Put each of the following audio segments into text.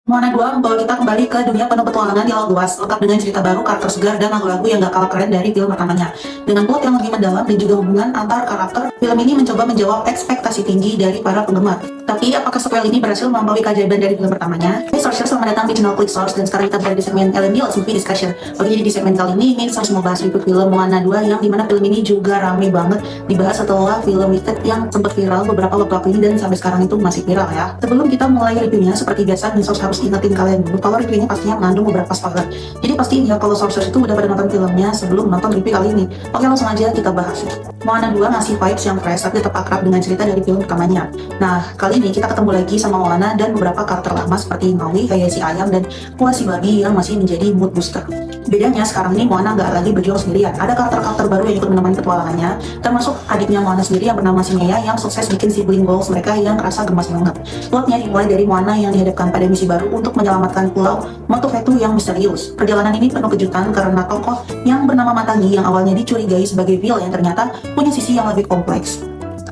Moana 2 membawa kita kembali ke dunia penuh petualangan di laut luas, lengkap dengan cerita baru, karakter segar, dan lagu-lagu yang gak kalah keren dari film pertamanya. Dengan plot yang lebih mendalam dan juga hubungan antar karakter, film ini mencoba menjawab ekspektasi tinggi dari para penggemar. Tapi, apakah sequel ini berhasil melampaui keajaiban dari film pertamanya? Hey Sources, selamat datang di channel Click Source, dan sekarang kita berada di segmen LMD Let's Movie Discussion. Oke, jadi di segmen kali ini, Min Source mau bahas review film Moana 2, yang dimana film ini juga rame banget dibahas setelah film Wicked yang sempat viral beberapa waktu ini, dan sampai sekarang itu masih viral ya. Sebelum kita mulai reviewnya, seperti biasa, Min Source harus ingetin kalian dulu kalau reviewnya pastinya mengandung beberapa spoiler. Jadi pastiin ya kalau Sources itu udah pada nonton filmnya sebelum nonton review kali ini. Oke, langsung aja kita bahas. Moana 2 ngasih vibes yang fresh tapi tetap akrab dengan cerita dari film pertamanya. Nah, kali ini kita ketemu lagi sama Moana dan beberapa karakter lama seperti Maui, kayak si Ayam, dan Pua si Babi yang masih menjadi mood booster. Bedanya sekarang ini Moana nggak lagi berjuang sendirian. Ada karakter-karakter baru yang ikut menemani petualangannya, termasuk adiknya Moana sendiri yang bernama Sinea yang sukses bikin sibling goals mereka yang kerasa gemas banget. Plotnya dimulai dari Moana yang dihadapkan pada misi baru untuk menyelamatkan pulau Motofetu yang misterius. Perjalanan ini penuh kejutan karena tokoh yang bernama Matangi yang awalnya dicurigai sebagai villain yang ternyata punya sisi yang lebih kompleks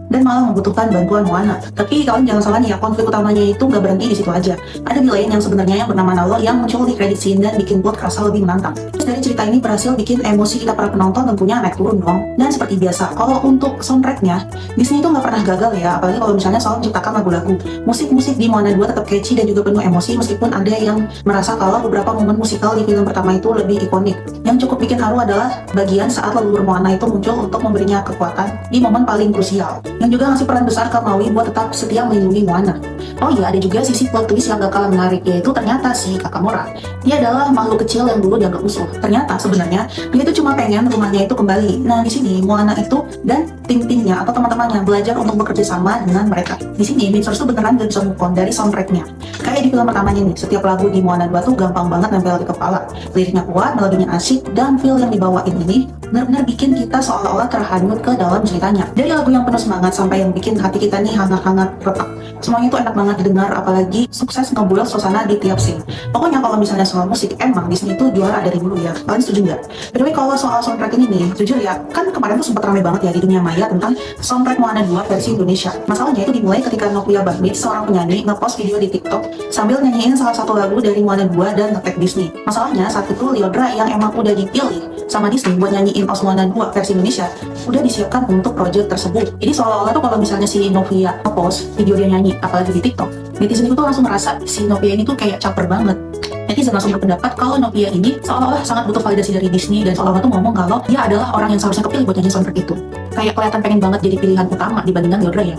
dan malah membutuhkan bantuan Moana. Tapi kalian jangan salah nih ya, konflik utamanya itu nggak berhenti di situ aja. Ada villain yang sebenarnya yang bernama Nalo yang muncul di credit scene dan bikin plot kerasa lebih menantang. Terus dari cerita ini berhasil bikin emosi kita para penonton tentunya naik turun dong. Dan seperti biasa, kalau untuk soundtracknya, Disney itu nggak pernah gagal ya, apalagi kalau misalnya soal menciptakan lagu-lagu. Musik-musik di Moana 2 tetap catchy dan juga penuh emosi, meskipun ada yang merasa kalau beberapa momen musikal di film pertama itu lebih ikonik. Yang cukup bikin haru adalah bagian saat leluhur Moana itu muncul untuk memberinya kekuatan di momen paling krusial, yang juga ngasih peran besar ke Maui buat tetap setia melindungi Moana. Oh iya, ada juga sisi plot twist yang gak kalah menarik, yaitu ternyata si Kakamora, dia adalah makhluk kecil yang dulu dianggap musuh. Ternyata sebenarnya dia itu cuma pengen rumahnya itu kembali. Nah, di sini Moana itu dan tim-timnya atau teman-temannya belajar untuk bekerja sama dengan mereka. Di sini Min Source tuh beneran gak bisa move on dari soundtracknya. Kayak di film pertamanya nih, setiap lagu di Moana 2 tuh gampang banget nempel di kepala. Liriknya kuat, melodinya asik, dan feel yang dibawain ini benar-benar bikin kita seolah-olah terhanyut ke dalam ceritanya. Dari lagu yang penuh semangat sampai yang bikin hati kita nih hangat-hangat retak. Semuanya itu enak banget didengar, apalagi sukses ngebuat suasana di tiap scene. Pokoknya kalau misalnya soal musik, emang Disney itu juara dari dulu ya. Kalian setuju nggak? By the way, kalau soal soundtrack ini nih, jujur ya, kan kemarin tuh sempat ramai banget ya di dunia maya tentang soundtrack Moana 2 versi Indonesia. Masalahnya itu dimulai ketika Novia Bahmit, seorang penyanyi, ngepost video di TikTok sambil nyanyiin salah satu lagu dari Moana 2 dan nge-tag Disney. Masalahnya saat itu Lyodra yang emang udah dipilih sama Disney buat nyanyiin OST Moana 2 versi Indonesia udah disiapkan untuk project tersebut. Jadi seolah-olah tuh kalau misalnya si Novia ngepost video dia nyanyi, apalagi di TikTok, netizen itu tuh langsung ngerasa si Novia ini tuh kayak caper banget. Netizen langsung berpendapat kalau Novia ini seolah-olah sangat butuh validasi dari Disney dan seolah-olah tuh ngomong kalau dia adalah orang yang seharusnya kepilih buat nyanyi soundtrack itu. Kayak kelihatan pengen banget jadi pilihan utama dibandingkan Lyodra ya.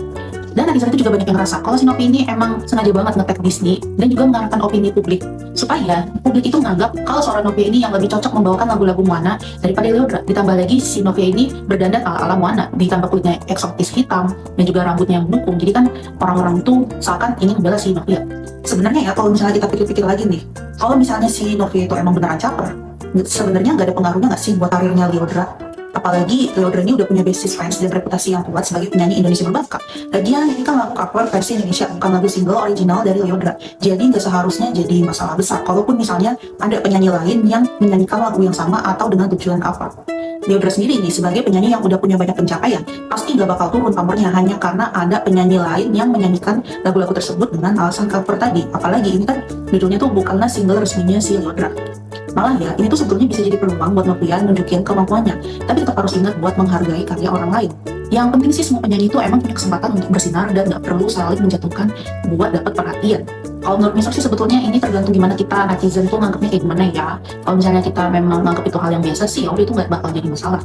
Dan netizen itu juga banyak yang ngerasa kalau si Novia ini emang sengaja banget nge-tag Disney dan juga mengarahkan opini publik supaya publik itu menganggap kalau seorang Novia ini yang lebih cocok membawakan lagu-lagu Moana daripada Lyodra. Ditambah lagi si Novia ini berdandan ala-ala Moana, ditambah kulitnya eksotis hitam dan juga rambutnya yang mendukung. Jadi kan orang-orang itu seakan ingin membela si Novia. Sebenarnya ya kalau misalnya kita pikir-pikir lagi nih, kalau misalnya si Novia itu emang beneran caper, sebenarnya nggak ada pengaruhnya nggak sih buat karirnya Lyodra? Apalagi Lyodra ini udah punya basis fans dan reputasi yang kuat sebagai penyanyi Indonesia berbakat. Lagian ini kan lagu cover versi Indonesia, bukan lagu single original dari Lyodra. Jadi nggak seharusnya jadi masalah besar kalaupun misalnya ada penyanyi lain yang menyanyikan lagu yang sama atau dengan tujuan cover. Lyodra sendiri nih sebagai penyanyi yang udah punya banyak pencapaian, pasti nggak bakal turun pamornya hanya karena ada penyanyi lain yang menyanyikan lagu-lagu tersebut dengan alasan cover tadi. Apalagi ini kan judulnya tuh bukanlah single resminya si Lyodra. Malah ya, ini tuh sebetulnya bisa jadi peluang buat Novia nunjukin kemampuannya, tapi tetap harus ingat buat menghargai karya orang lain. Yang penting sih semua penyanyi itu emang punya kesempatan untuk bersinar dan gak perlu saling menjatuhkan buat dapat perhatian. Kalau menurut Misor sih sebetulnya ini tergantung gimana kita netizen tuh nganggapnya kayak gimana ya. Kalau misalnya kita memang nganggap itu hal yang biasa sih, ya udah itu gak bakal jadi masalah.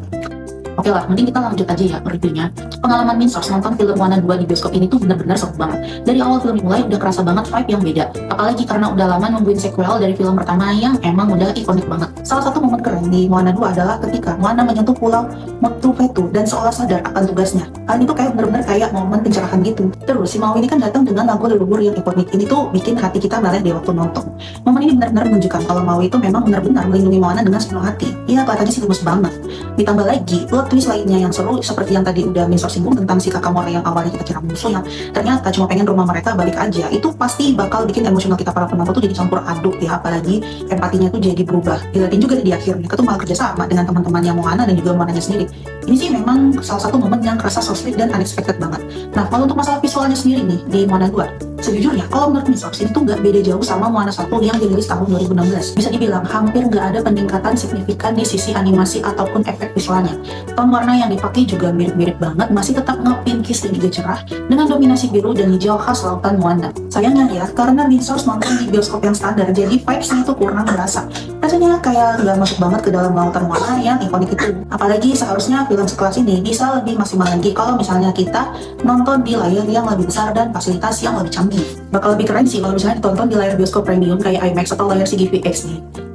Oke lah, mending kita lanjut aja ya reviewnya. Pengalaman Min Source nonton film Moana 2 di bioskop ini tuh bener-bener seru banget. Dari awal film dimulai udah kerasa banget vibe yang beda. Apalagi karena udah lama nungguin sequel dari film pertama yang emang udah ikonik banget. Salah satu momen keren di Moana 2 adalah ketika Moana menyentuh pulau Motofetu dan seolah sadar akan tugasnya. Hal itu kayak bener-bener kayak momen pencerahan gitu. Terus si Maui ini kan datang dengan lagu leluhur yang ikonik. Ini tuh bikin hati kita meleleh di waktu nonton. Momen ini benar-benar menunjukkan kalau Maui itu memang benar-benar melindungi Moana dengan sepenuh hati. Iya, kelihatannya sih tulus banget. Ditambah lagi plot twist lainnya yang seru seperti yang tadi udah Min Source singgung tentang si Kakamora yang awalnya kita kira musuh yang ternyata cuma pengen rumah mereka balik aja. Itu pasti bakal bikin emosional kita para penonton tuh jadi campur aduk ya, apalagi empatinya tuh jadi berubah. Dilihatin juga di akhir mereka tuh malah kerja sama dengan teman-teman yang Moana dan juga Moananya sendiri. Ini sih memang salah satu momen yang kerasa so sweet dan unexpected banget. Nah, kalau untuk masalah visualnya sendiri nih di Moana 2, Sejujurnya, kalau menurut Miss House, ini tuh nggak beda jauh sama Moana 1 yang dirilis tahun 2016. Bisa dibilang hampir nggak ada peningkatan signifikan di sisi animasi ataupun efek visualnya. Ton warna yang dipakai juga mirip-mirip banget, masih tetap nge-pinkish dan juga cerah, dengan dominasi biru dan hijau khas lautan Moana. Sayangnya ya, karena Miss House nonton di bioskop yang standar, jadi vibes-nya itu kurang berasa. Rasanya kayak nggak masuk banget ke dalam lautan Moana yang ikonik itu. Apalagi seharusnya film sekelas ini bisa lebih maksimal lagi kalau misalnya kita nonton di layar yang lebih besar dan fasilitas yang lebih canggih. Bakal lebih keren sih kalau misalnya ditonton di layar bioskop premium kayak IMAX atau layar CGV XD.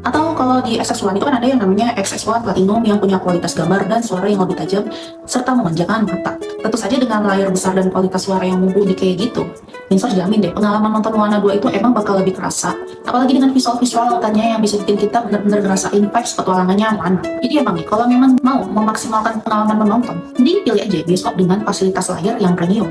Atau kalau di XX1 itu kan ada yang namanya XX1 Platinum yang punya kualitas gambar dan suara yang lebih tajam serta memanjakan mata. Tentu saja dengan layar besar dan kualitas suara yang mumpuni kayak gitu, Miss House jamin deh pengalaman nonton Moana 2 itu emang bakal lebih kerasa. Apalagi dengan visual-visual lautannya yang bisa bikin kita benar-benar ngerasain vibes petualangannya Moana. Jadi emang nih, kalau memang mau memaksimalkan pengalaman menonton, mending pilih aja bioskop dengan fasilitas layar yang premium.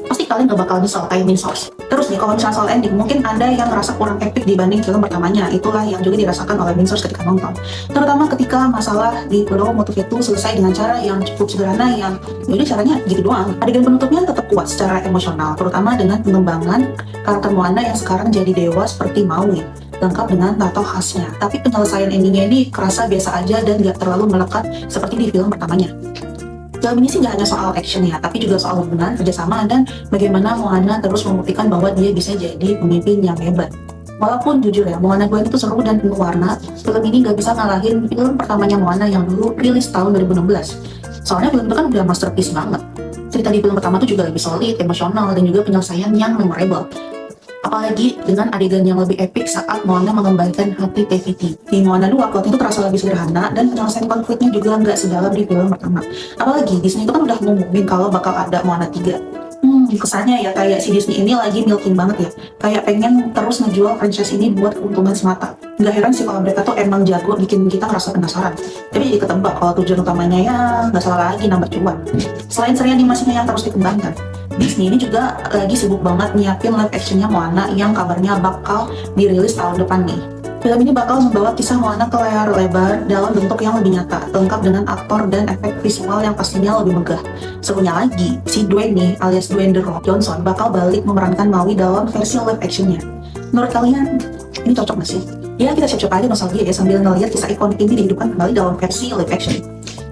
Pasti kalian gak bakal nyesel kayak Miss House. Terus nih, kalau misalnya soal ending, mungkin Anda yang ngerasa kurang epic dibanding film pertamanya. Itulah yang juga dirasakan oleh Miss House ketika nonton. Terutama ketika masalah di Pulau Motu itu selesai dengan cara yang cukup sederhana, yang yaudah caranya gitu doang. Adegan penutupnya tetap kuat secara emosional, terutama dengan pengembangan karakter Moana yang sekarang jadi dewa seperti Maui, lengkap dengan tato khasnya. Tapi penyelesaian endingnya ini kerasa biasa aja dan gak terlalu melekat seperti di film pertamanya. Film ini sih gak hanya soal action ya, tapi juga soal hubungan, kerjasama, dan bagaimana Moana terus membuktikan bahwa dia bisa jadi pemimpin yang hebat. Walaupun jujur ya, Moana 2 itu seru dan penuh warna, film ini gak bisa ngalahin film pertamanya Moana yang dulu rilis tahun 2016. Soalnya film itu kan udah masterpiece banget. Cerita di film pertama tuh juga lebih solid, emosional, dan juga penyelesaian yang memorable. Apalagi dengan adegan yang lebih epik saat Moana mengembalikan hati Te-Fiti. Di Moana 2, plot itu terasa lebih sederhana dan penyelesaian konfliknya juga nggak sedalam di film pertama. Apalagi Disney itu kan udah ngumumin kalau bakal ada Moana 3. Kesannya ya kayak si Disney ini lagi milking banget ya. Kayak pengen terus ngejual franchise ini buat keuntungan semata. Nggak heran sih kalau mereka tuh emang jago bikin kita ngerasa penasaran. Tapi jadi ketebak kalau tujuan utamanya ya nggak salah lagi nambah cuan. Selain seri animasinya yang terus dikembangkan, Disney ini juga lagi sibuk banget nyiapin live actionnya Moana yang kabarnya bakal dirilis tahun depan nih. Film ini bakal membawa kisah Moana ke layar lebar dalam bentuk yang lebih nyata, lengkap dengan aktor dan efek visual yang pastinya lebih megah. Serunya lagi, si Dwayne nih, alias Dwayne The Rock Johnson, bakal balik memerankan Maui dalam versi live actionnya. Menurut kalian, ini cocok gak sih? Ya, kita siap-siap aja nostalgia ya sambil ngeliat kisah ikonik ini dihidupkan kembali dalam versi live action.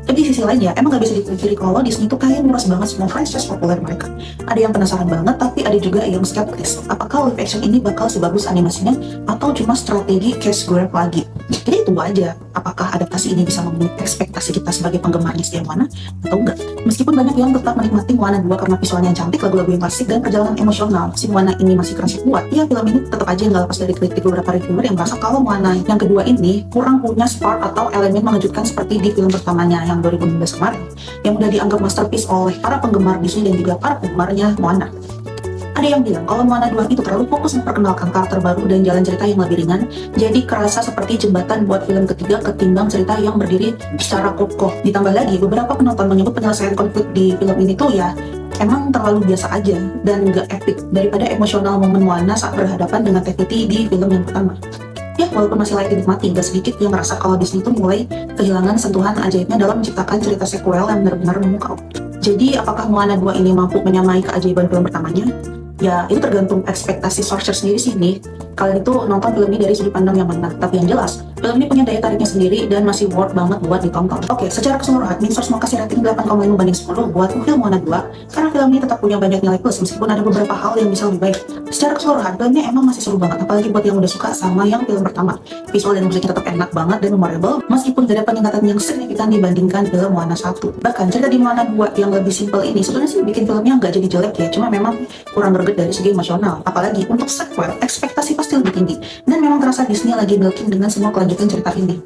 Tapi di sisi lainnya, emang gak bisa dipungkiri kalau Disney tuh kayak nguras banget semua franchise populer mereka. Ada yang penasaran banget, tapi ada juga yang skeptis. Apakah live action ini bakal sebagus animasinya, atau cuma strategi cash grab lagi? Jadi tunggu aja, apakah adaptasi ini bisa memenuhi ekspektasi kita sebagai penggemarnya setia Moana, atau enggak. Meskipun banyak yang tetap menikmati Moana 2 karena visualnya yang cantik, lagu-lagu yang klasik, dan perjalanan emosional, si Moana ini masih kerasa kuat, ya film ini tetap aja nggak lepas dari kritik beberapa reviewer yang merasa kalau Moana yang kedua ini kurang punya spark atau elemen mengejutkan seperti di film pertamanya yang 2016 kemarin, yang udah dianggap masterpiece oleh para penggemar Disney dan juga para penggemarnya Moana. Ada yang bilang kalau Moana 2 itu terlalu fokus memperkenalkan karakter baru dan jalan cerita yang lebih ringan, jadi kerasa seperti jembatan buat film ketiga ketimbang cerita yang berdiri secara kokoh. Ditambah lagi, beberapa penonton menyebut penyelesaian konflik di film ini tuh ya emang terlalu biasa aja dan gak epic daripada emosional momen Moana saat berhadapan dengan Te-Fiti di film yang pertama. Ya, walaupun masih layak dinikmati, gak sedikit yang merasa kalau Disney itu mulai kehilangan sentuhan ajaibnya dalam menciptakan cerita sequel yang benar-benar memukau. Jadi, apakah Moana 2 ini mampu menyamai keajaiban film pertamanya? Ya, itu tergantung ekspektasi sourcer sendiri sih nih. Kalian itu nonton film ini dari sudut pandang yang mana. Tapi yang jelas, film ini punya daya tariknya sendiri dan masih worth banget buat ditonton. Oke, secara keseluruhan, Miss House mau kasih rating 8,5 banding 10 buat film Moana 2, karena film ini tetap punya banyak nilai plus meskipun ada beberapa hal yang bisa lebih baik. Secara keseluruhan, filmnya emang masih seru banget, apalagi buat yang udah suka sama yang film pertama. Visual dan musiknya tetap enak banget dan memorable, meskipun gak ada peningkatan yang signifikan dibandingkan film Moana 1. Bahkan cerita di Moana 2 yang lebih simple ini sebenarnya sih bikin filmnya nggak jadi jelek ya, cuma memang kurang greget dari segi emosional. Apalagi untuk sequel, ekspektasi pasti lebih tinggi, dan memang terasa Disney lagi milking dengan semua kelanjutan cerita ini.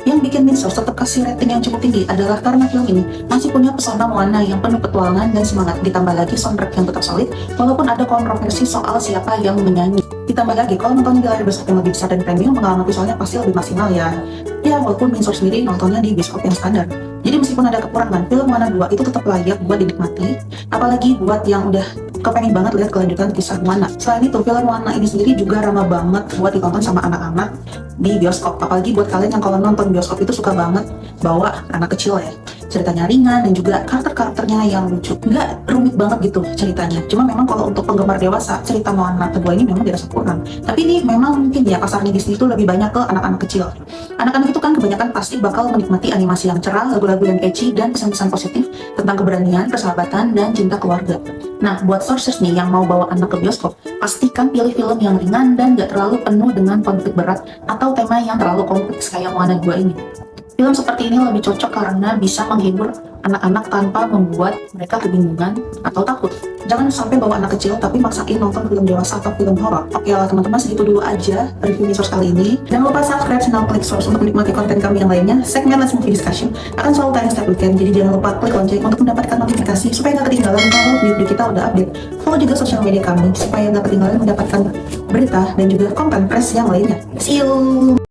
Yang bikin Miss House tetap kasih rating yang cukup tinggi adalah karena film ini masih punya pesona Moana yang penuh petualangan dan semangat, ditambah lagi soundtrack yang tetap solid walaupun ada kontroversi soal siapa yang menyanyi. Ditambah lagi kalau nonton di layar bioskop yang lebih besar dan premium, pengalaman visualnya pasti lebih maksimal ya. Ya, walaupun Miss House sendiri nontonnya di bioskop yang standar. Jadi meskipun ada kekurangan, film Moana 2 itu tetap layak buat dinikmati, apalagi buat yang udah kepengen banget lihat kelanjutan kisah Moana. Selain itu, film Moana ini sendiri juga ramah banget buat ditonton sama anak-anak di bioskop. Apalagi buat kalian yang kalau nonton bioskop itu suka banget bawa anak kecil ya. ceritanya ringan dan juga karakter-karakternya yang lucu. Nggak rumit banget gitu ceritanya. Cuma memang kalau untuk penggemar dewasa, cerita Moana kedua ini memang dirasa kurang. Tapi ini memang mungkin ya pasarnya Disney itu lebih banyak ke anak-anak kecil. Anak-anak itu kan kebanyakan pasti bakal menikmati animasi yang cerah, lagu-lagu yang catchy, dan pesan-pesan positif tentang keberanian, persahabatan, dan cinta keluarga. Nah, buat sources nih yang mau bawa anak ke bioskop, pastikan pilih film yang ringan dan gak terlalu penuh dengan konflik berat atau tema yang terlalu kompleks kayak Moana 2 ini. Film seperti ini lebih cocok karena bisa menghibur anak-anak tanpa membuat mereka kebingungan atau takut. Jangan sampai bawa anak kecil tapi maksain nonton film dewasa atau film horor. Oke lah teman-teman, segitu dulu aja review Source kali ini. Jangan lupa subscribe channel Klik Source untuk menikmati konten kami yang lainnya. Segmen Let's Movie Discussion akan selalu tayang setiap weekend, jadi jangan lupa klik lonceng untuk mendapatkan notifikasi supaya nggak ketinggalan kalau video kita udah update. Follow juga sosial media kami supaya nggak ketinggalan mendapatkan berita dan juga konten press yang lainnya. See you!